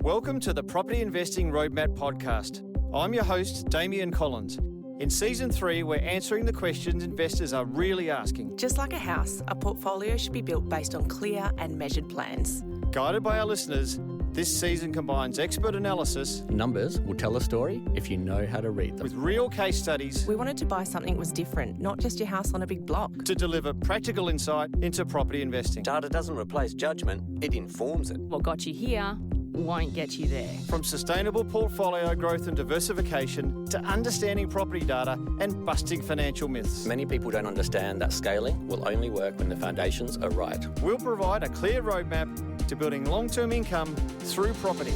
Welcome to the Property Investing Roadmap podcast. I'm your host, Damian Collins. In Season 3, we're answering the questions investors are really asking. Just like a house, a portfolio should be built based on clear and measured plans. Guided by our listeners, this season combines expert analysis. Numbers will tell a story if you know how to read them. With real case studies. We wanted to buy something that was different, not just your house on a big block. To deliver practical insight into property investing. Data doesn't replace judgment, it informs it. What got you here won't get you there. From sustainable portfolio growth and diversification to understanding property data and busting financial myths. Many people don't understand that scaling will only work when the foundations are right. We'll provide a clear roadmap to building long-term income through property.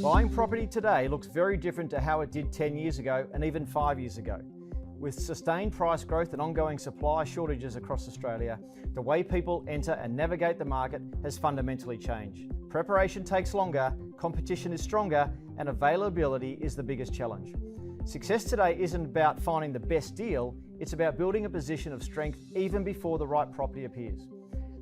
Buying property today looks very different to how it did 10 years ago and even 5 years ago. With sustained price growth and ongoing supply shortages across Australia, the way people enter and navigate the market has fundamentally changed. Preparation takes longer, competition is stronger, and availability is the biggest challenge. Success today isn't about finding the best deal, it's about building a position of strength even before the right property appears.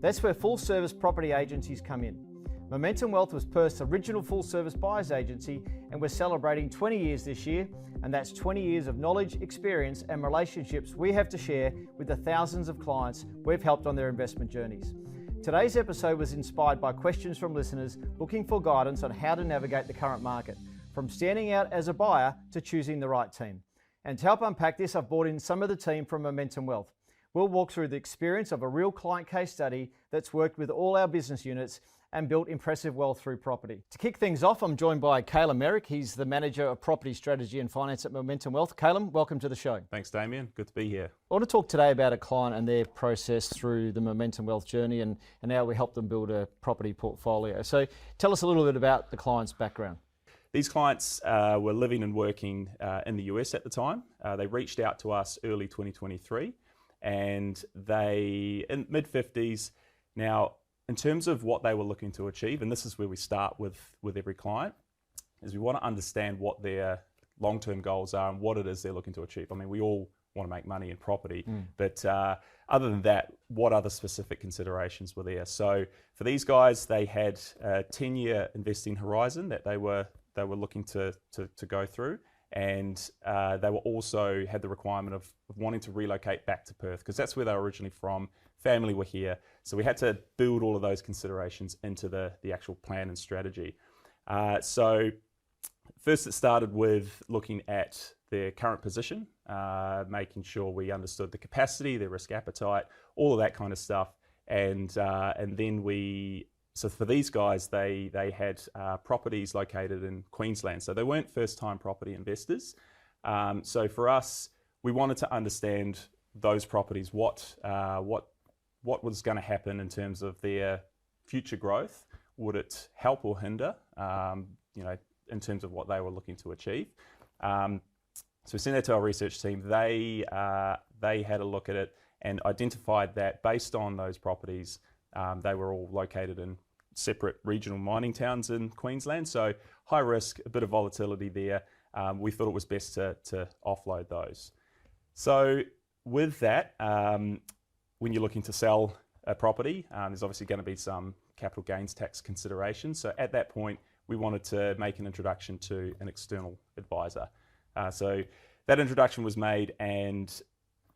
That's where full-service property agencies come in. Momentum Wealth was Perth's original full-service buyers agency, and we're celebrating 20 years this year, and that's 20 years of knowledge, experience, and relationships we have to share with the thousands of clients we've helped on their investment journeys. Today's episode was inspired by questions from listeners looking for guidance on how to navigate the current market, from standing out as a buyer to choosing the right team. And to help unpack this, I've brought in some of the team from Momentum Wealth. We'll walk through the experience of a real client case study that's worked with all our business units and built impressive wealth through property. To kick things off, I'm joined by Caylum Merrick. He's the Manager of Property Strategy and Finance at Momentum Wealth. Caylum, welcome to the show. Thanks, Damian. Good to be here. I want to talk today about a client and their process through the Momentum Wealth journey and how we help them build a property portfolio. So tell us a little bit about the client's background. These clients were living and working in the US at the time. They reached out to us early 2023 and they, in mid-50s, now in terms of what they were looking to achieve, and this is where we start with every client, is we want to understand what their long-term goals are and what it is they're looking to achieve. I mean, we all want to make money in property, but other than that, what other specific considerations were there? So for these guys, they had a 10-year investing horizon that they were looking to go through, and they were also had the requirement of wanting to relocate back to Perth because that's where they were originally from. Family were here, so we had to build all of those considerations into the actual plan and strategy. So first it started with looking at their current position, making sure we understood the capacity, their risk appetite, all of that kind of stuff, and then so for these guys, they had properties located in Queensland, so they weren't first-time property investors. So for us, we wanted to understand those properties, what was going to happen in terms of their future growth. Would it help or hinder, in terms of what they were looking to achieve? So we sent that to our research team. They had a look at it and identified that based on those properties, they were all located in separate regional mining towns in Queensland, so high risk, a bit of volatility there. We thought it was best to offload those. So with that, when you're looking to sell a property, there's obviously going to be some capital gains tax considerations. So at that point, we wanted to make an introduction to an external advisor. So that introduction was made, and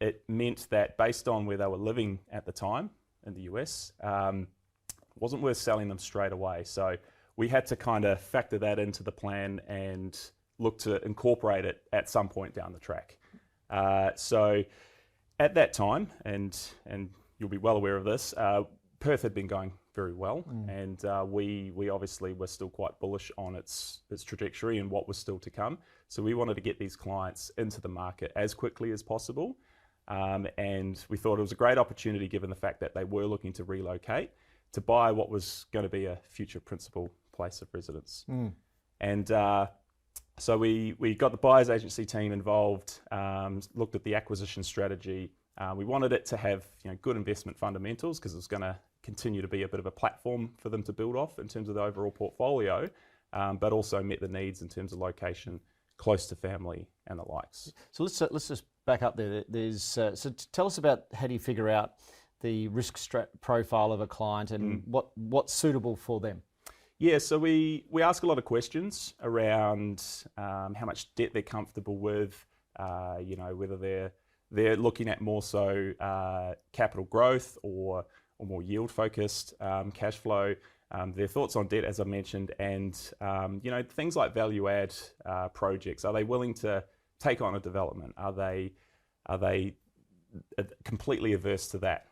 it meant that based on where they were living at the time in the US, it wasn't worth selling them straight away. So we had to kind of factor that into the plan and look to incorporate it at some point down the track. So at that time, and you'll be well aware of this, Perth had been going very well, and we obviously were still quite bullish on its trajectory and what was still to come. So we wanted to get these clients into the market as quickly as possible, and we thought it was a great opportunity given the fact that they were looking to relocate to buy what was going to be a future principal place of residence. And so we got the buyers agency team involved, looked at the acquisition strategy. We wanted it to have good investment fundamentals because it was going to continue to be a bit of a platform for them to build off in terms of the overall portfolio, but also met the needs in terms of location, close to family and the likes. So let's just back up there. So tell us about how do you figure out the risk profile of a client and what's suitable for them? Yeah, so we ask a lot of questions around how much debt they're comfortable with, whether they're looking at more so capital growth or more yield focused cash flow, their thoughts on debt, as I mentioned, and things like value add projects. Are they willing to take on a development? Are they completely averse to that?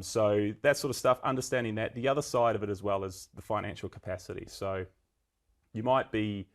So that sort of stuff, understanding that. The other side of it as well is the financial capacity. So you might be,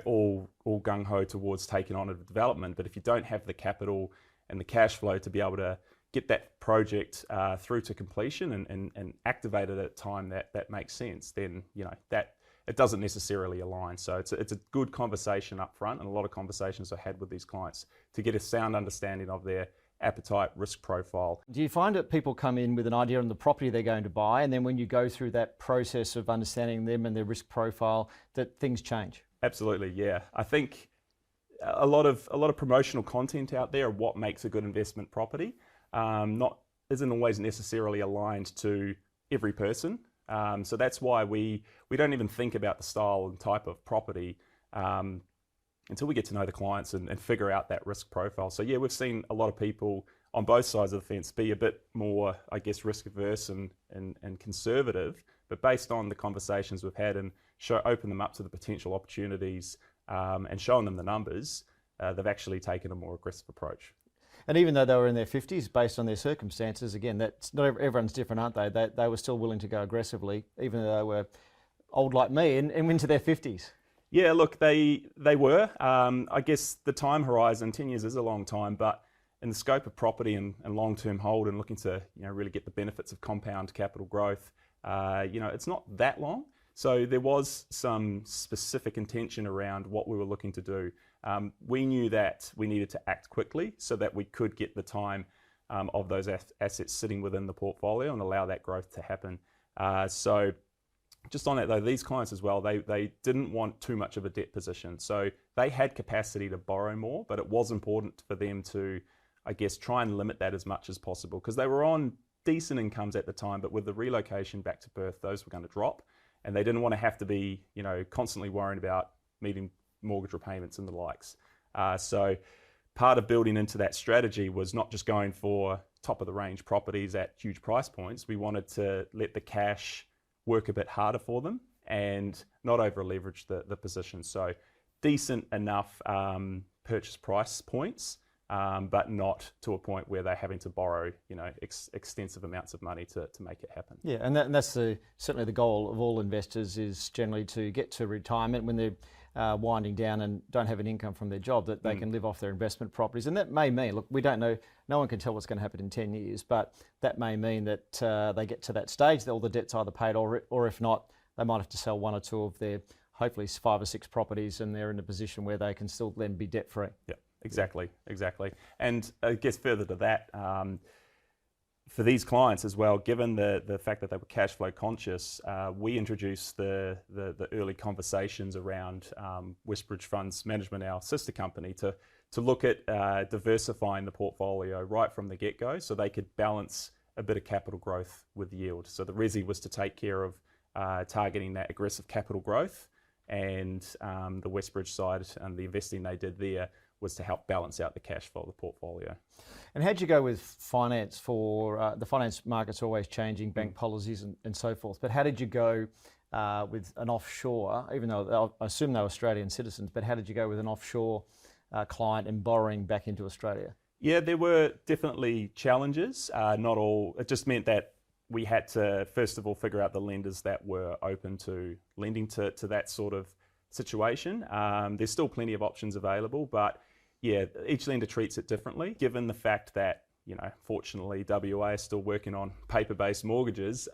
all gung-ho towards taking on a development, but if you don't have the capital and the cash flow to be able to get that project through to completion and activate it at a time that makes sense, then that it doesn't necessarily align. So it's a good conversation up front, and a lot of conversations are had with these clients to get a sound understanding of their appetite, risk profile. Do you find that people come in with an idea on the property they're going to buy, and then when you go through that process of understanding them and their risk profile, that things change? Absolutely, yeah. I think a lot of promotional content out there of what makes a good investment property isn't always necessarily aligned to every person. So that's why we don't even think about the style and type of property until we get to know the clients and figure out that risk profile. So yeah, we've seen a lot of people on both sides of the fence be a bit more, I guess, risk averse and conservative, but based on the conversations we've had and open them up to the potential opportunities and showing them the numbers, they've actually taken a more aggressive approach. And even though they were in their 50s, based on their circumstances, again, that's not everyone's different, aren't they? They were still willing to go aggressively, even though they were old like me and into their 50s. Yeah, look, they were. I guess the time horizon, 10 years is a long time, but in the scope of property and long-term hold and looking to really get the benefits of compound capital growth, it's not that long. So there was some specific intention around what we were looking to do. We knew that we needed to act quickly so that we could get the time of those assets sitting within the portfolio and allow that growth to happen. So just on that though, these clients as well, they didn't want too much of a debt position. So they had capacity to borrow more, but it was important for them to, I guess, try and limit that as much as possible because they were on decent incomes at the time, but with the relocation back to Perth, those were going to drop. And they didn't want to have to be, constantly worrying about meeting mortgage repayments and the likes. So part of building into that strategy was not just going for top of the range properties at huge price points. We wanted to let the cash work a bit harder for them and not over leverage the position. So decent enough purchase price points, but not to a point where they're having to borrow, extensive amounts of money to make it happen. Yeah, and that's certainly the goal of all investors is generally to get to retirement when they're winding down and don't have an income from their job, that they can live off their investment properties. And that may mean, look, we don't know, no one can tell what's going to happen in 10 years, but that may mean that they get to that stage that all the debt's either paid or if not, they might have to sell one or two of their, hopefully 5 or 6 properties, and they're in a position where they can still then be debt free. Yeah. Exactly. And I guess further to that, for these clients as well, given the fact that they were cash flow conscious, we introduced the early conversations around Westbridge Funds Management, our sister company, to look at diversifying the portfolio right from the get-go so they could balance a bit of capital growth with yield. So the resi was to take care of targeting that aggressive capital growth, and the Westbridge side and the investing they did there was to help balance out the cash flow of the portfolio. And how'd you go with finance for, the finance market's always changing, bank policies and so forth, but how did you go with an offshore, even though I assume they were Australian citizens, but how did you go with an offshore client and borrowing back into Australia? Yeah, there were definitely challenges, not all. It just meant that we had to, first of all, figure out the lenders that were open to lending to that sort of situation. There's still plenty of options available, but yeah, each lender treats it differently. Given the fact that, fortunately, WA is still working on paper-based mortgages,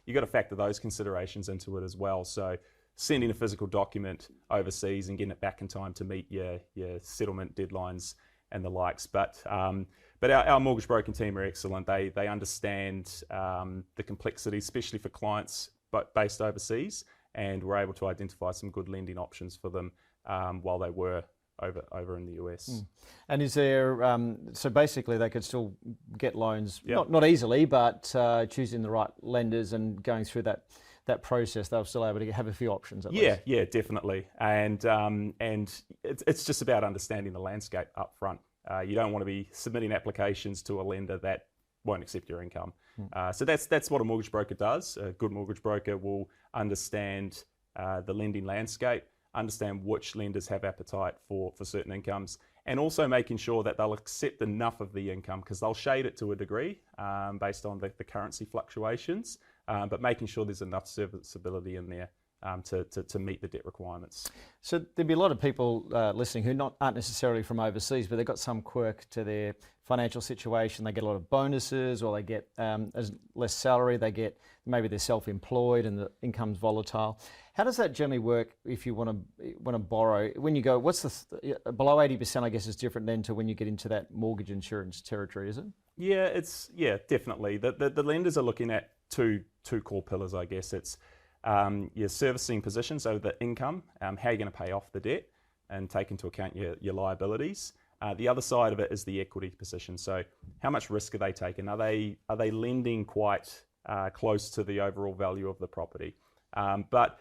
you've got to factor those considerations into it as well. So sending a physical document overseas and getting it back in time to meet your settlement deadlines and the likes. But our mortgage broking team are excellent. They understand the complexity, especially for clients based overseas, and we're able to identify some good lending options for them while they were over in the US. And is there, so basically they could still get loans, Yep. not easily, but choosing the right lenders and going through that process, they'll still able to have a few options at least. Yeah, definitely. And it's just about understanding the landscape up front. You don't want to be submitting applications to a lender that won't accept your income. So that's what a mortgage broker does. A good mortgage broker will understand the lending landscape, understand which lenders have appetite for certain incomes, and also making sure that they'll accept enough of the income, because they'll shade it to a degree based on the currency fluctuations, but making sure there's enough serviceability in there to meet the debt requirements. So there'd be a lot of people listening who aren't necessarily from overseas, but they've got some quirk to their financial situation. They get a lot of bonuses, or they get less salary. They get, maybe they're self-employed and the income's volatile. How does that generally work if you want to borrow? When you go, what's below 80%? I guess is different then to when you get into that mortgage insurance territory, is it? Yeah, definitely. The lenders are looking at two core pillars, I guess. It's your servicing position, so the income, how you're going to pay off the debt and take into account your liabilities. The other side of it is the equity position. So how much risk are they taking? Are they lending quite close to the overall value of the property? But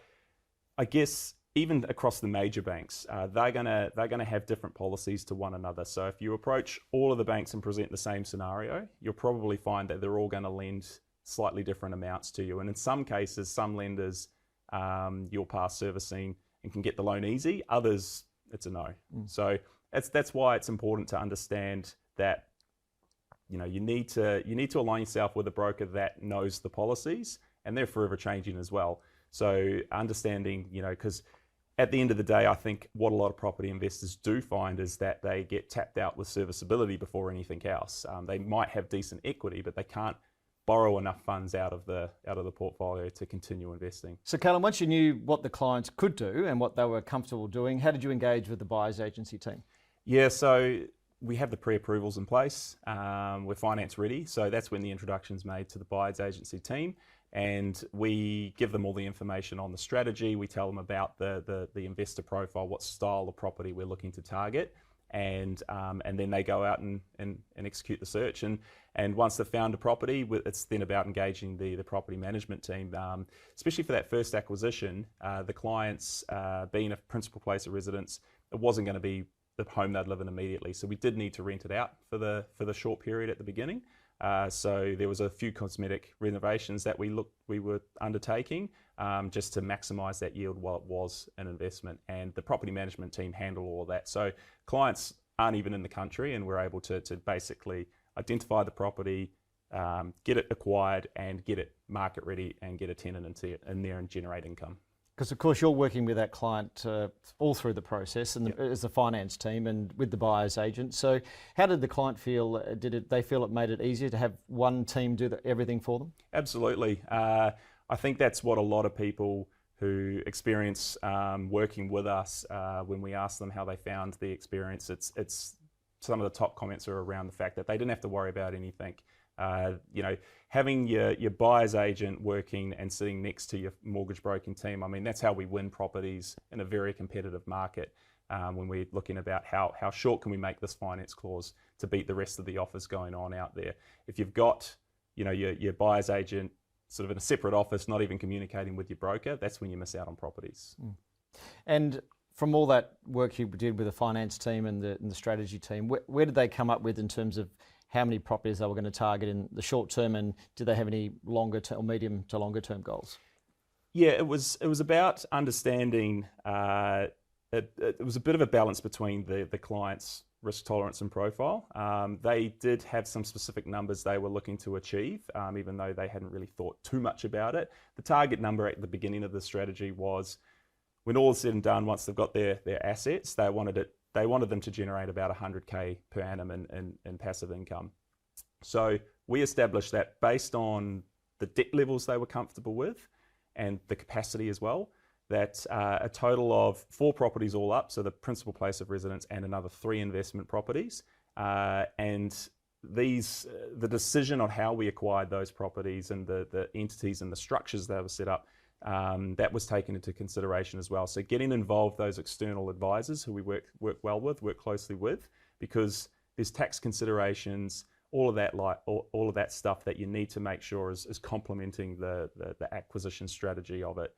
I guess even across the major banks, they're gonna have different policies to one another. So if you approach all of the banks and present the same scenario, you'll probably find that they're all going to lend slightly different amounts to you. And in some cases, some lenders, you'll pass servicing and can get the loan easy. Others, it's a no. So that's why it's important to understand that you need to align yourself with a broker that knows the policies, and they're forever changing as well. So understanding, because at the end of the day, I think what a lot of property investors do find is that they get tapped out with serviceability before anything else. They might have decent equity, but they can't borrow enough funds out of the portfolio to continue investing. So Caylum, once you knew what the clients could do and what they were comfortable doing, how did you engage with the buyer's agency team? Yeah, so we have the pre-approvals in place. We're finance ready, so that's when the introduction's made to the buyer's agency team, and we give them all the information on the strategy. We tell them about the investor profile, what style of property we're looking to target, and then they go out and execute the search. And once they've found a property, it's then about engaging the property management team, especially for that first acquisition. The clients, being a principal place of residence, it wasn't going to be the home they'd live in immediately, so we did need to rent it out for the short period at the beginning. So there was a few cosmetic renovations that we were undertaking just to maximise that yield while it was an investment, and the property management team handle all of that. So clients aren't even in the country, and we're able to basically identify the property, get it acquired, and get it market ready, and get a tenant in there and generate income. Because of course you're working with that client all through the process, and as the finance team and with the buyer's agent. So how did the client feel? Did they feel it made it easier to have one team do everything for them? Absolutely. I think that's what a lot of people who experience working with us, when we ask them how they found the experience, it's some of the top comments are around the fact that they didn't have to worry about anything. Having your buyer's agent working and sitting next to your mortgage broking team, I mean, that's how we win properties in a very competitive market. When we're looking about how short can we make this finance clause to beat the rest of the offers going on out there. If you've got your buyer's agent sort of in a separate office, not even communicating with your broker, that's when you miss out on properties. And from all that work you did with the finance team and the strategy team, where did they come up with in terms of how many properties they were going to target in the short term, and did they have any longer term or medium to longer term goals? Yeah, it was about understanding. It was a bit of a balance between the client's risk tolerance and profile. They did have some specific numbers they were looking to achieve, even though they hadn't really thought too much about it. The target number at the beginning of the strategy was, when all is said and done, once they've got their assets, they wanted them to generate about 100K per annum in passive income. So we established that based on the debt levels they were comfortable with and the capacity as well, that a total of 4 properties all up, so the principal place of residence and another 3 investment properties, and the decision on how we acquired those properties and the entities and the structures that were set up that was taken into consideration as well. So getting involved those external advisors who we work closely with, because there's tax considerations, all of that stuff that you need to make sure is complementing the acquisition strategy of it.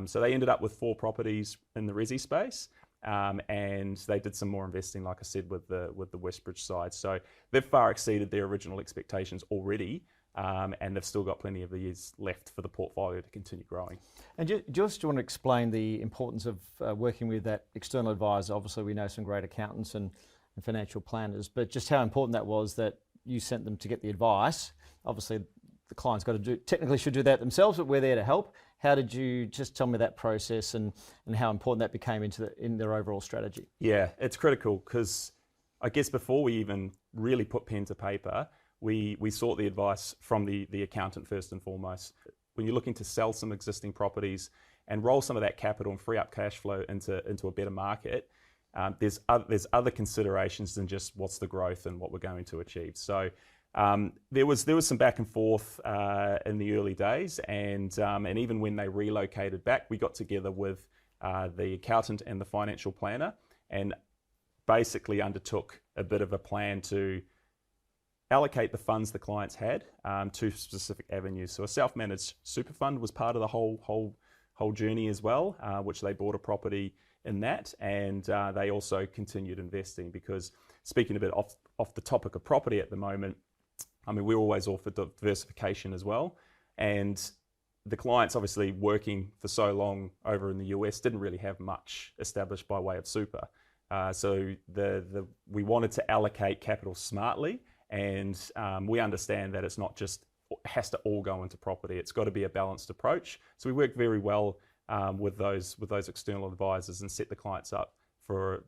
So they ended up with 4 properties in the resi space, and they did some more investing, like I said, with the Westbridge side. So they've far exceeded their original expectations already, and they've still got plenty of years left for the portfolio to continue growing. And just want to explain the importance of working with that external advisor. Obviously, we know some great accountants and financial planners, but just how important that was that you sent them to get the advice. Obviously, the client's technically should do that themselves, but we're there to help. How did you just tell me that process and how important that became in their overall strategy? Yeah, it's critical because I guess before we even really put pen to paper, we sought the advice from the accountant first and foremost. When you're looking to sell some existing properties and roll some of that capital and free up cash flow into a better market, there's other considerations than just what's the growth and what we're going to achieve. So there was some back and forth in the early days, and even when they relocated back, we got together with the accountant and the financial planner and basically undertook a bit of a plan to allocate the funds the clients had to specific avenues. So a self-managed super fund was part of the whole journey as well, which they bought a property in that, and they also continued investing, because speaking a bit off the topic of property at the moment, I mean, we're always all for diversification as well, and the clients obviously working for so long over in the US didn't really have much established by way of super. So we wanted to allocate capital smartly, and we understand that it's not just has to all go into property. It's got to be a balanced approach. So we work very well with those external advisors and set the clients up for,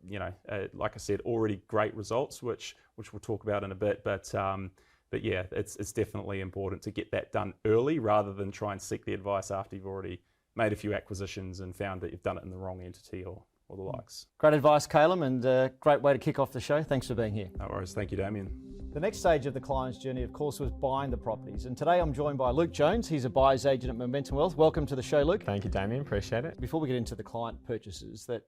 like I said, already great results, which we'll talk about in a bit. But yeah, it's definitely important to get that done early rather than try and seek the advice after you've already made a few acquisitions and found that you've done it in the wrong entity or the likes. Great advice, Caylum, and a great way to kick off the show. Thanks for being here. No worries. Thank you, Damian. The next stage of the client's journey, of course, was buying the properties. And today I'm joined by Luke Jones. He's a buyer's agent at Momentum Wealth. Welcome to the show, Luke. Thank you, Damian. Appreciate it. Before we get into the client purchases that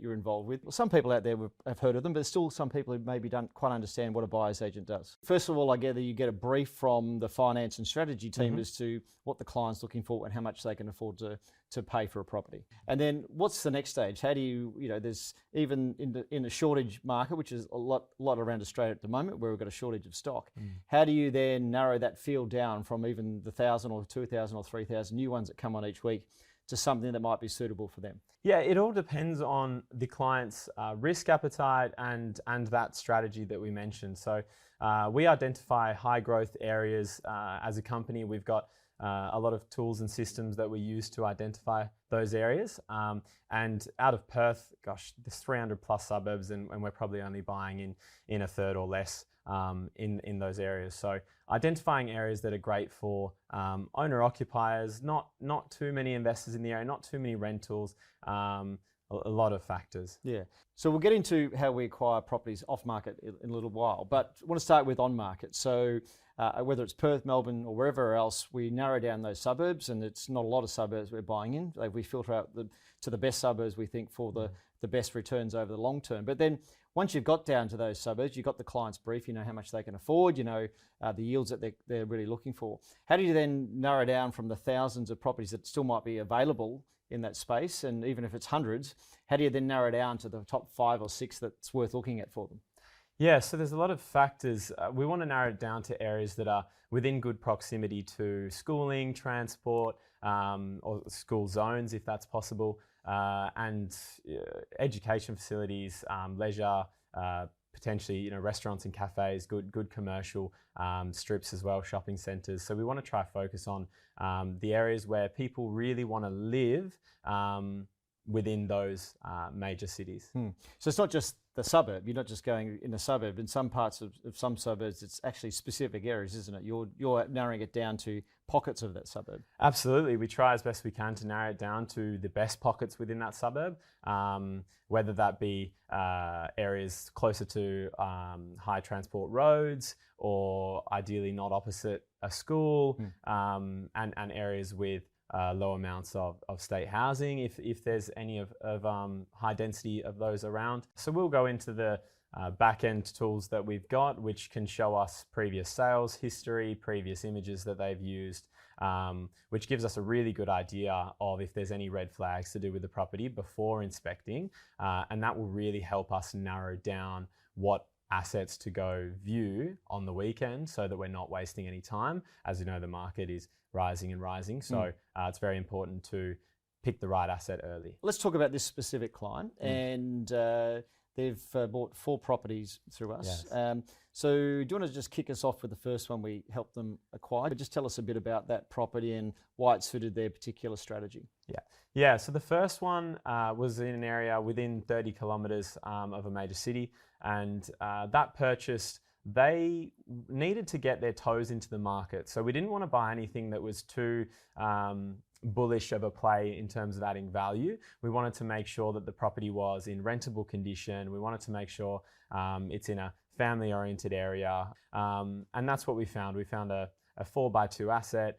you're involved with, some people out there have heard of them, but there's still some people who maybe don't quite understand what a buyer's agent does. First of all, I gather you get a brief from the finance and strategy team as to what the client's looking for and how much they can afford to pay for a property. And then what's the next stage? How do you there's even in the shortage market, which is a lot around Australia at the moment, where we've got a shortage of stock. How do you then narrow that field down from even the 1,000 or 2,000 or 3,000 new ones that come on each week to something that might be suitable for them? Yeah, it all depends on the client's risk appetite and that strategy that we mentioned. So we identify high growth areas as a company. We've got a lot of tools and systems that we use to identify those areas. And out of Perth, gosh, there's 300 plus suburbs, and we're probably only buying in a third or less in those areas. So identifying areas that are great for owner-occupiers, not too many investors in the area, not too many rentals, a lot of factors. Yeah. So we'll get into how we acquire properties off market in a little while, but I want to start with on market. So whether it's Perth, Melbourne, or wherever else, we narrow down those suburbs, and it's not a lot of suburbs we're buying in. We filter out to the best suburbs we think for the best returns over the long term. But then once you've got down to those suburbs, you've got the client's brief, you know how much they can afford, the yields that they're really looking for. How do you then narrow down from the thousands of properties that still might be available in that space, and even if it's hundreds, how do you then narrow down to the top 5 or 6 that's worth looking at for them? Yeah, so there's a lot of factors. We want to narrow it down to areas that are within good proximity to schooling, transport, or school zones if that's possible, and education facilities, leisure, potentially restaurants and cafes, good commercial strips as well, shopping centres. So we want to try focus on the areas where people really want to live within those major cities. So it's not just the suburb. You're not just going in a suburb. In some parts of some suburbs, it's actually specific areas, isn't it? You're narrowing it down to pockets of that suburb. Absolutely. We try as best we can to narrow it down to the best pockets within that suburb, whether that be areas closer to high transport roads, or ideally not opposite a school, and areas with low amounts of state housing if there's any of high density of those around. So we'll go into the back-end tools that we've got, which can show us previous sales history, previous images that they've used, which gives us a really good idea of if there's any red flags to do with the property before inspecting, and that will really help us narrow down what assets to go view on the weekend so that we're not wasting any time. As you know, the market is rising and rising, so it's very important to pick the right asset early. Let's talk about this specific client, and they've bought 4 properties through us. Yes. So do you want to just kick us off with the first one we helped them acquire? But just tell us a bit about that property and why it suited their particular strategy. Yeah. So the first one was in an area within 30 kilometres of a major city, and that purchase, they needed to get their toes into the market. So we didn't want to buy anything that was too bullish of a play in terms of adding value. We wanted to make sure that the property was in rentable condition. We wanted to make sure it's in a family-oriented area, and that's what we found. We found a 4x2 asset.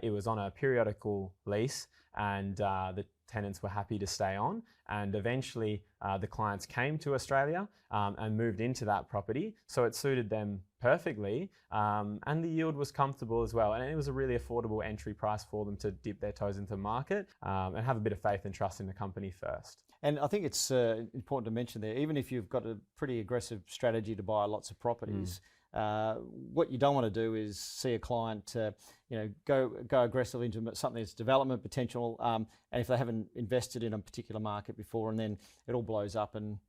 It was on a periodical lease, and the tenants were happy to stay on. And eventually, the clients came to Australia and moved into that property, so it suited them perfectly, and the yield was comfortable as well. And it was a really affordable entry price for them to dip their toes into the market and have a bit of faith and trust in the company first. And I think it's important to mention there, even if you've got a pretty aggressive strategy to buy lots of properties, what you don't want to do is see a client, go aggressively into something that's development potential, and if they haven't invested in a particular market before, and then it all blows up, and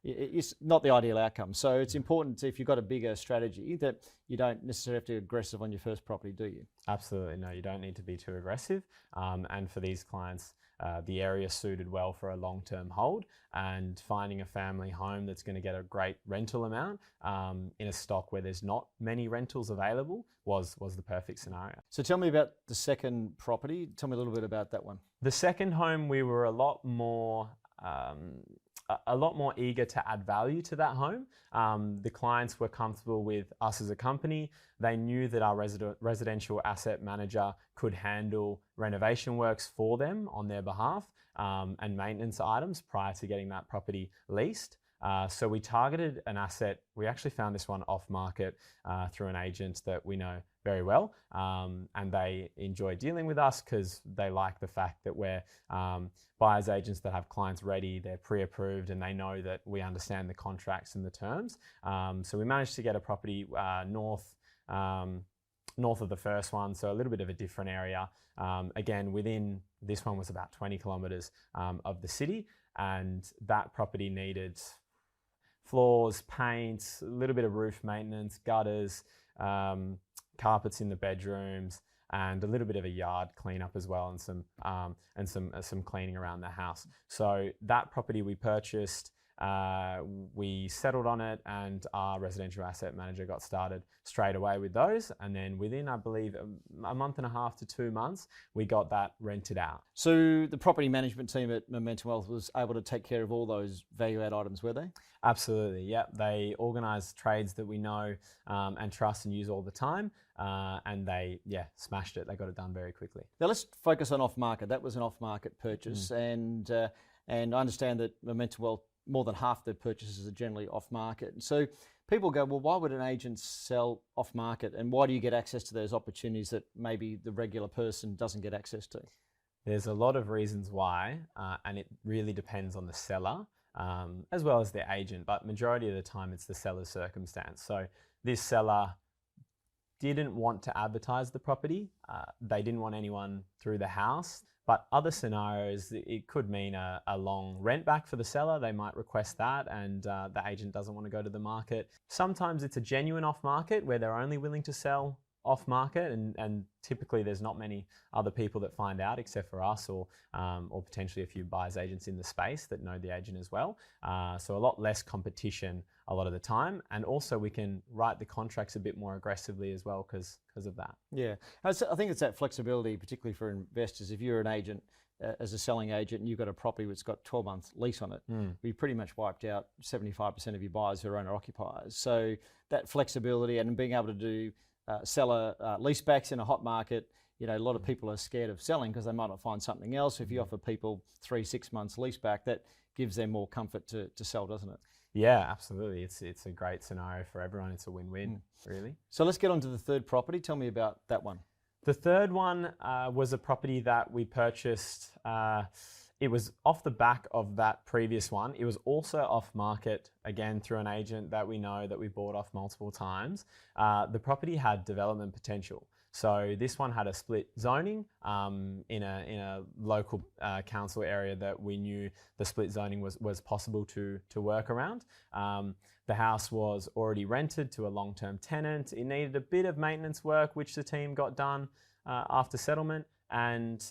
it's not the ideal outcome. So it's important, if you've got a bigger strategy, that you don't necessarily have to be aggressive on your first property, do you? Absolutely, no, you don't need to be too aggressive. And for these clients, the area suited well for a long-term hold, and finding a family home that's going to get a great rental amount in a stock where there's not many rentals available was the perfect scenario. So tell me about the second property. Tell me a little bit about that one. The second home, we were a lot more eager to add value to that home. The clients were comfortable with us as a company. They knew that our residential asset manager could handle renovation works for them on their behalf, and maintenance items prior to getting that property leased. So we targeted an asset. We actually found this one off market through an agent that we know very well, and they enjoy dealing with us because they like the fact that we're buyers agents that have clients ready, they're pre-approved, and they know that we understand the contracts and the terms. So we managed to get a property north of the first one, so a little bit of a different area. Again, within this one was about 20 kilometres of the city, and that property needed floors, paint, a little bit of roof maintenance, gutters, carpets in the bedrooms, and a little bit of a yard cleanup as well, and some cleaning around the house. So that property we purchased, we settled on it, and our residential asset manager got started straight away with those. And then within, I believe, a month and a half to 2 months, we got that rented out. So the property management team at Momentum Wealth was able to take care of all those value-add items, were they? Absolutely, yeah. They organised trades that we know and trust and use all the time, and they, smashed it. They got it done very quickly. Now let's focus on off-market. That was an off-market purchase, and I understand that Momentum Wealth, more than half their purchases are generally off-market. So people go, well, why would an agent sell off-market, and why do you get access to those opportunities that maybe the regular person doesn't get access to? There's a lot of reasons why, and it really depends on the seller as well as the agent, but majority of the time it's the seller's circumstance. So this seller didn't want to advertise the property. They didn't want anyone through the house. But other scenarios, it could mean a long rent back for the seller. They might request that, and the agent doesn't want to go to the market. Sometimes it's a genuine off-market where they're only willing to sell off-market, and typically there's not many other people that find out except for us, or potentially a few buyers agents in the space that know the agent as well. So a lot less competition a lot of the time, and also we can write the contracts a bit more aggressively as well because of that. Yeah, I think it's that flexibility, particularly for investors. If you're an agent, as a selling agent, and you've got a property that's got 12-month lease on it, we pretty much wiped out 75% of your buyers who are owner-occupiers. So that flexibility and being able to do seller leasebacks in a hot market, a lot of people are scared of selling because they might not find something else. If you offer people 3-6 months lease back, that gives them more comfort to sell, doesn't it? Yeah, absolutely. It's a great scenario for everyone. It's a win-win, really. So let's get on to the third property. Tell me about that one. The third one was a property that we purchased. It was off the back of that previous one. It was also off market, again, through an agent that we know that we bought off multiple times. The property had development potential. So this one had a split zoning in a local council area that we knew the split zoning was possible to work around. The house was already rented to a long-term tenant. It needed a bit of maintenance work, which the team got done after settlement. And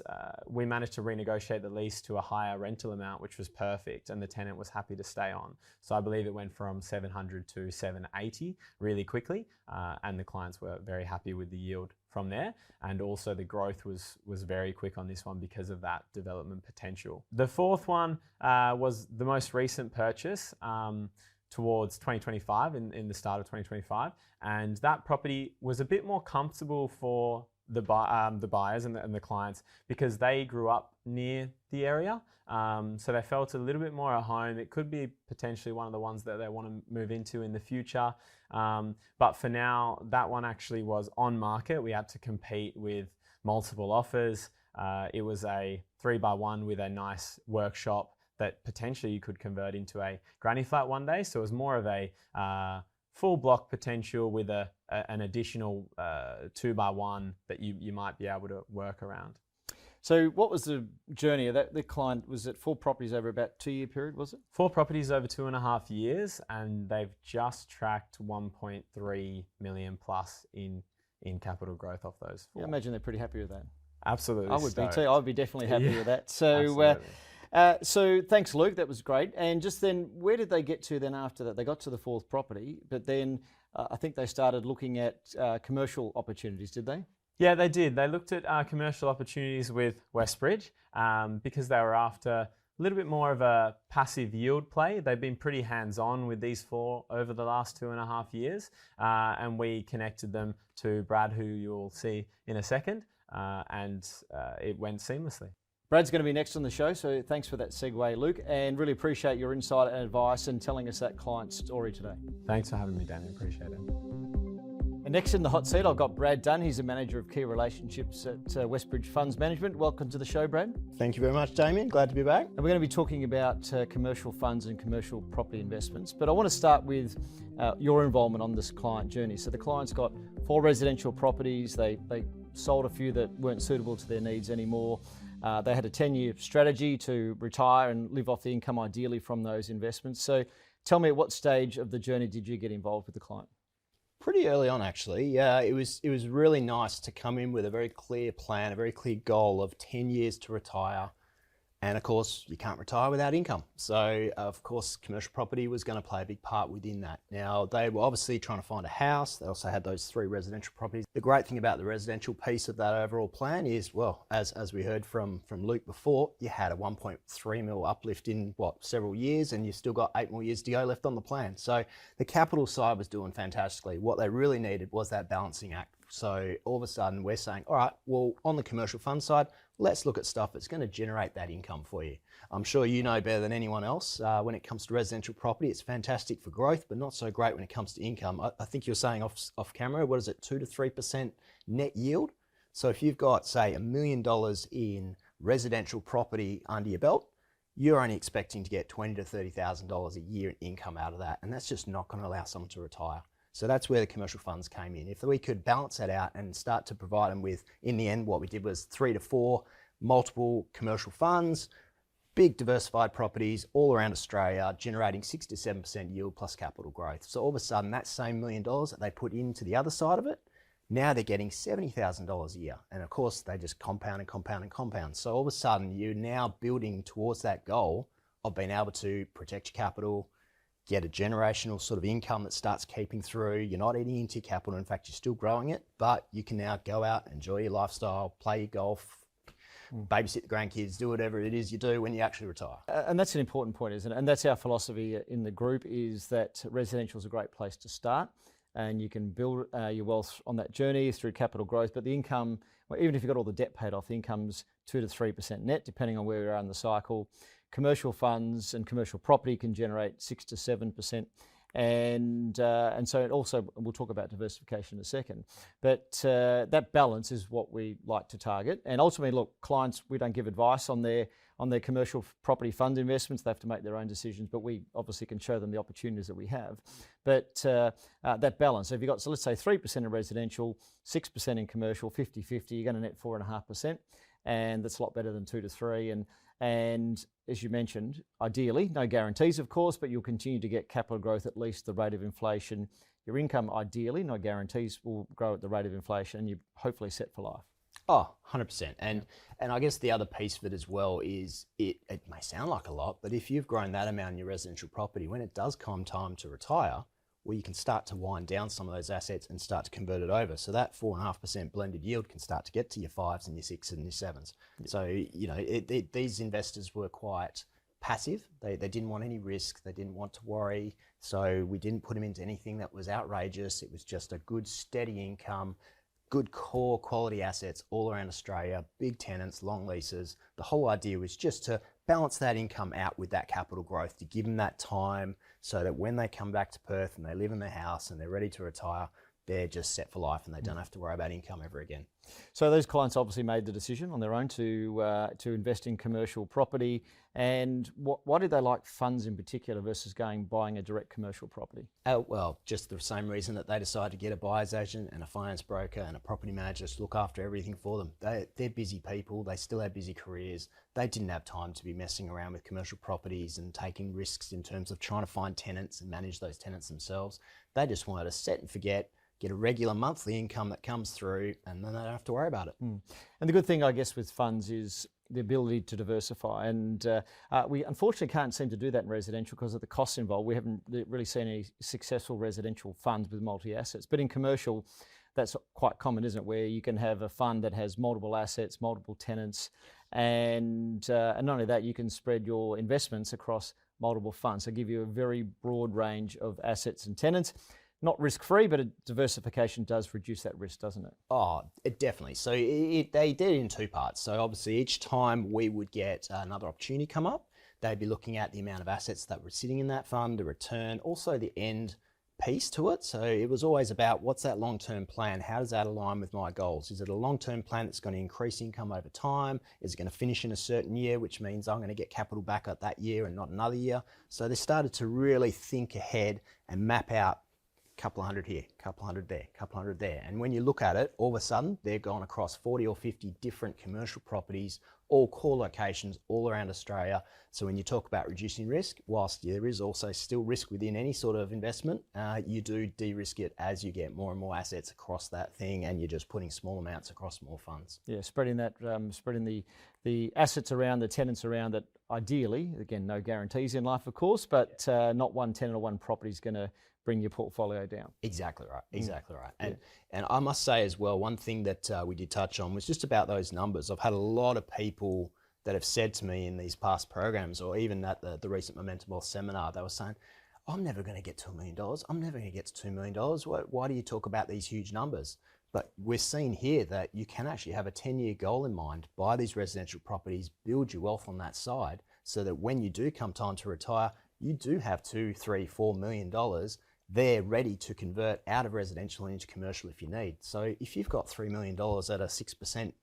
we managed to renegotiate the lease to a higher rental amount, which was perfect, and the tenant was happy to stay on. So I believe it went from 700 to 780 really quickly, and the clients were very happy with the yield from there. And also the growth was very quick on this one because of that development potential. The fourth one was the most recent purchase towards 2025, in the start of 2025, and that property was a bit more comfortable for the buyers and the clients because they grew up near the area, so they felt a little bit more at home. It could be potentially one of the ones that they want to move into in the future, but for now that one actually was on market. We had to compete with multiple offers. It was a 3x1 with a nice workshop that potentially you could convert into a granny flat one day, so it was more of a full block potential with an additional 2x1 that you might be able to work around. So what was the journey of that? The client, was it 4 properties over about a 2-year period, was it? 4 properties over 2.5 years, and they've just tracked 1.3 million plus in capital growth off those 4. Yeah, I imagine they're pretty happy with that. Absolutely. I would be too. I would be definitely happy with that. So, so thanks, Luke. That was great. And just then, where did they get to then after that? They got to the 4th property, but then I think they started looking at commercial opportunities, did they? Yeah, they did. They looked at commercial opportunities with Westbridge because they were after a little bit more of a passive yield play. They've been pretty hands-on with these 4 over the last 2.5 years, and we connected them to Brad, who you'll see in a second, and it went seamlessly. Brad's going to be next on the show, so thanks for that segue, Luke, and really appreciate your insight and advice and telling us that client story today. Thanks for having me, Damian. Appreciate it. And next in the hot seat, I've got Brad Dunn. He's a manager of key relationships at Westbridge Funds Management. Welcome to the show, Brad. Thank you very much, Damian. Glad to be back. And we're going to be talking about commercial funds and commercial property investments. But I want to start with your involvement on this client journey. So the client's got 4 residential properties. They sold a few that weren't suitable to their needs anymore. They had a 10-year strategy to retire and live off the income ideally from those investments. So tell me, at what stage of the journey did you get involved with the client? Pretty early on, actually. It was really nice to come in with a very clear plan, a very clear goal of 10 years to retire. And of course, you can't retire without income. So of course, commercial property was going to play a big part within that. Now, they were obviously trying to find a house. They also had those 3 residential properties. The great thing about the residential piece of that overall plan is, well, as we heard from Luke before, you had a 1.3 mil uplift in, several years, and you've still got 8 more years to go left on the plan. So the capital side was doing fantastically. What they really needed was that balancing act. So all of a sudden we're saying, all right, well, on the commercial fund side, let's look at stuff that's going to generate that income for you. I'm sure you know better than anyone else, when it comes to residential property, it's fantastic for growth, but not so great when it comes to income. I think you're saying off camera, what is it, 2 to 3% net yield? So if you've got, say, $1 million in residential property under your belt, you're only expecting to get $20,000 to $30,000 a year in income out of that, and that's just not going to allow someone to retire. So that's where the commercial funds came in. If we could balance that out and start to provide them with, in the end, what we did was 3 to 4 multiple commercial funds, big diversified properties all around Australia, generating 6 to 7% yield plus capital growth. So all of a sudden, that same $1 million that they put into the other side of it, now they're getting $70,000 a year. And of course, they just compound and compound and compound. So all of a sudden, you're now building towards that goal of being able to protect your capital, get a generational sort of income that starts keeping through. You're not eating into your capital. In fact, you're still growing it, but you can now go out, enjoy your lifestyle, play your golf, babysit the grandkids, do whatever it is you do when you actually retire. And that's an important point, isn't it? And that's our philosophy in the group, is that residential is a great place to start. and you can build your wealth on that journey through capital growth. But the income, well, even if you've got all the debt paid off, the income's 2 to 3% net, depending on where we are in the cycle. Commercial funds and commercial property can generate 6 to 7%. And so it also, we'll talk about diversification in a second, but that balance is what we like to target. And ultimately, look, clients, we don't give advice on their commercial property fund investments. They have to make their own decisions, but we obviously can show them the opportunities that we have. But that balance, so if you've got, so let's say 3% in residential, 6% in commercial, 50-50, you're going to net 4.5%, and that's a lot better than 2 to 3. And as you mentioned, ideally, no guarantees, of course, but you'll continue to get capital growth at least the rate of inflation. Your income, ideally, no guarantees, will grow at the rate of inflation, and you're hopefully set for life. Oh, 100%. And I guess the other piece of it as well is it may sound like a lot, but if you've grown that amount in your residential property, when it does come time to retire, well, you can start to wind down some of those assets and start to convert it over. So that 4.5% blended yield can start to get to your 5s and your 6s and your 7s. Yep. So, you know, these investors were quite passive. They didn't want any risk. They didn't want to worry. So we didn't put them into anything that was outrageous. It was just a good, steady income, good core quality assets all around Australia, big tenants, long leases. The whole idea was just to balance that income out with that capital growth, to give them that time so that when they come back to Perth and they live in their house and they're ready to retire, they're just set for life and they don't have to worry about income ever again. So those clients obviously made the decision on their own to invest in commercial property. And why did they like funds in particular versus buying a direct commercial property? Well, just the same reason that they decided to get a buyer's agent and a finance broker and a property manager to look after everything for them. They're busy people. They still have busy careers. They didn't have time to be messing around with commercial properties and taking risks in terms of trying to find tenants and manage those tenants themselves. They just wanted to set and forget, get a regular monthly income that comes through, and then they don't have to worry about it. And the good thing, I guess, with funds is the ability to diversify. And we unfortunately can't seem to do that in residential because of the costs involved. We haven't really seen any successful residential funds with multi-assets. But in commercial, that's quite common, isn't it? Where you can have a fund that has multiple assets, multiple tenants, and not only that, you can spread your investments across multiple funds. So give you a very broad range of assets and tenants. Not risk-free, but diversification does reduce that risk, doesn't it? Oh, it definitely. So they did it in two parts. So obviously each time we would get another opportunity come up, they'd be looking at the amount of assets that were sitting in that fund, the return, also the end piece to it. So it was always about what's that long-term plan? How does that align with my goals? Is it a long-term plan that's going to increase income over time? Is it going to finish in a certain year, which means I'm going to get capital back at that year and not another year? So they started to really think ahead and map out couple of hundred here, couple hundred there, couple hundred there. And when you look at it, all of a sudden, they've gone across 40 or 50 different commercial properties, all core locations, all around Australia. So when you talk about reducing risk, whilst there is also still risk within any sort of investment, you do de-risk it as you get more and more assets across that thing, and you're just putting small amounts across more funds. Yeah, spreading that, spreading the assets around, the tenants around that. Ideally, again, no guarantees in life, of course, but not one tenant or one property is going to bring your portfolio down. Exactly right, exactly right. And I must say as well, one thing that we did touch on was just about those numbers. I've had a lot of people that have said to me in these past programs, or even at the recent Momentum Wealth seminar, they were saying, I'm never going to get to $1 million. I'm never going to get to $2 million. Why do you talk about these huge numbers? But we're seeing here that you can actually have a 10-year goal in mind, buy these residential properties, build your wealth on that side, so that when you do come time to retire, you do have $2, $3, $4 million there ready to convert out of residential into commercial if you need. So if you've got $3 million at a 6%,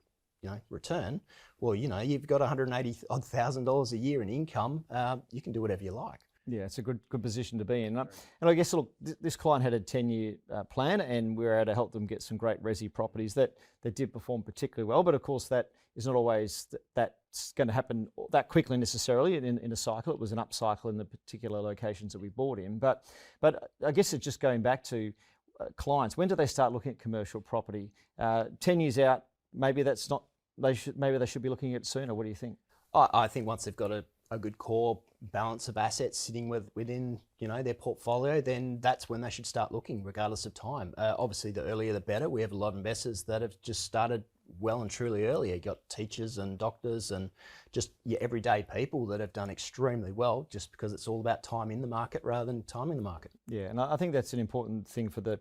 return, well, you've got $180,000 a year in income. You can do whatever you like. Yeah, it's a good position to be in. And I guess, look, this client had a 10-year plan, and we were able to help them get some great resi properties that did perform particularly well. But of course, that is not always that's going to happen that quickly necessarily in a cycle. It was an up cycle in the particular locations that we bought in. But I guess it's just going back to clients. When do they start looking at commercial property? 10 years out, maybe that's not. Maybe they should be looking at it sooner. What do you think? I think once they've got a good core balance of assets sitting within their portfolio, then that's when they should start looking, regardless of time. Obviously, the earlier the better. We have a lot of investors that have just started well and truly earlier. You got teachers and doctors and just your everyday people that have done extremely well, just because it's all about time in the market rather than timing the market. Yeah, and I think that's an important thing for the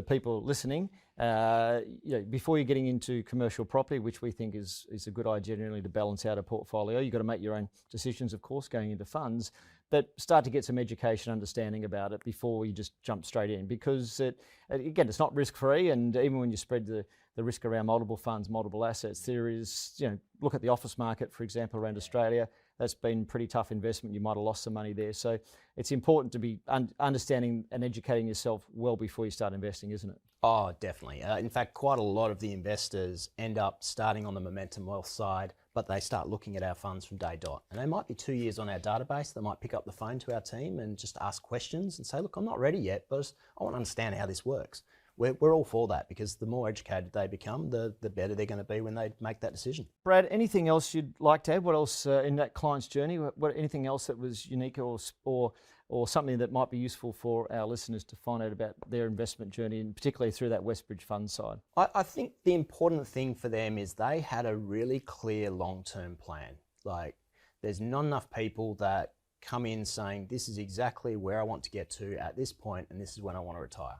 people listening. Before you're getting into commercial property, which we think is a good idea generally to balance out a portfolio, you've got to make your own decisions, of course, going into funds, but start to get some education, understanding about it before you just jump straight in, because it's not risk-free, and even when you spread the risk around multiple funds, multiple assets, there is, look at the office market, for example, around Australia. That's been pretty tough investment. You might have lost some money there. So it's important to be understanding and educating yourself well before you start investing, isn't it? Oh, definitely. In fact, quite a lot of the investors end up starting on the Momentum Wealth side, but they start looking at our funds from day dot. And they might be 2 years on our database. They might pick up the phone to our team and just ask questions and say, look, I'm not ready yet, but I want to understand how this works. We're all for that, because the more educated they become, the better they're going to be when they make that decision. Brad, anything else you'd like to add? What else in that client's journey? Anything else that was unique or something that might be useful for our listeners to find out about their investment journey, and particularly through that Westbridge Fund side? I think the important thing for them is they had a really clear long-term plan. Like, there's not enough people that come in saying, this is exactly where I want to get to at this point, and this is when I want to retire.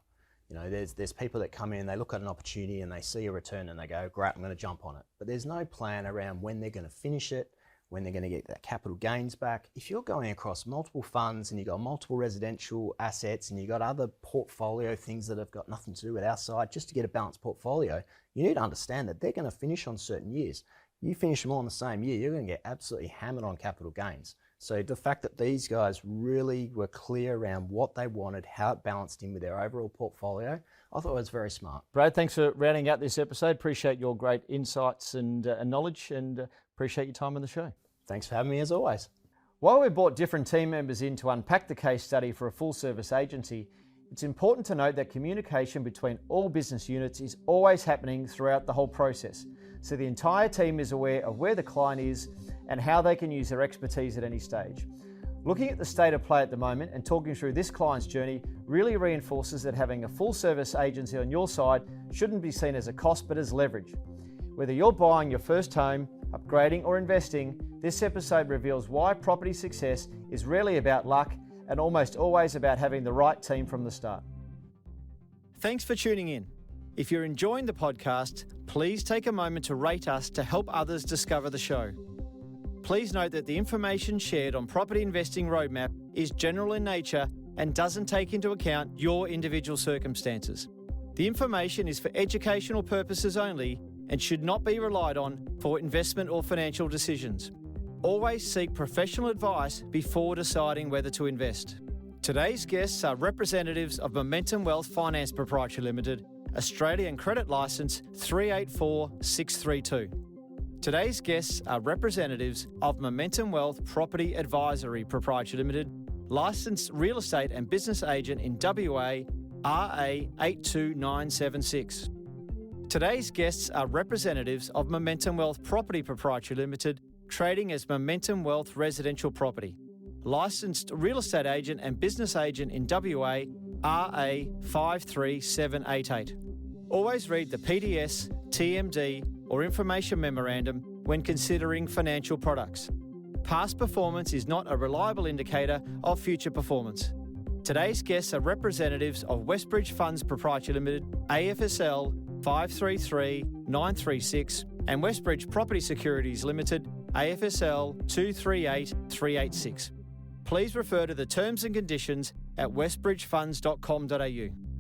There's people that come in, they look at an opportunity and they see a return and they go, great, I'm going to jump on it. But there's no plan around when they're going to finish it, when they're going to get that capital gains back. If you're going across multiple funds and you've got multiple residential assets and you've got other portfolio things that have got nothing to do with our side, just to get a balanced portfolio, you need to understand that they're going to finish on certain years. You finish them all in the same year, you're going to get absolutely hammered on capital gains. So the fact that these guys really were clear around what they wanted, how it balanced in with their overall portfolio, I thought it was very smart. Brad, thanks for rounding out this episode. Appreciate your great insights and knowledge, and appreciate your time on the show. Thanks for having me as always. While we brought different team members in to unpack the case study for a full service agency, it's important to note that communication between all business units is always happening throughout the whole process. So the entire team is aware of where the client is and how they can use their expertise at any stage. Looking at the state of play at the moment and talking through this client's journey really reinforces that having a full service agency on your side shouldn't be seen as a cost but as leverage. Whether you're buying your first home, upgrading or investing, this episode reveals why property success is rarely about luck and almost always about having the right team from the start. Thanks for tuning in. If you're enjoying the podcast, please take a moment to rate us to help others discover the show. Please note that the information shared on Property Investing Roadmap is general in nature and doesn't take into account your individual circumstances. The information is for educational purposes only and should not be relied on for investment or financial decisions. Always seek professional advice before deciding whether to invest. Today's guests are representatives of Momentum Wealth Finance Proprietary Limited, Australian Credit Licence 384632. Today's guests are representatives of Momentum Wealth Property Advisory Proprietary Limited, Licensed Real Estate and Business Agent in WA, RA 82976. Today's guests are representatives of Momentum Wealth Property Proprietary Limited, trading as Momentum Wealth Residential Property, Licensed Real Estate Agent and Business Agent in WA, RA 53788. Always read the PDS, TMD or Information Memorandum when considering financial products. Past performance is not a reliable indicator of future performance. Today's guests are representatives of Westbridge Funds Proprietary Limited, AFSL 533936 and Westbridge Property Securities Limited, AFSL 238386. Please refer to the terms and conditions at westbridgefunds.com.au.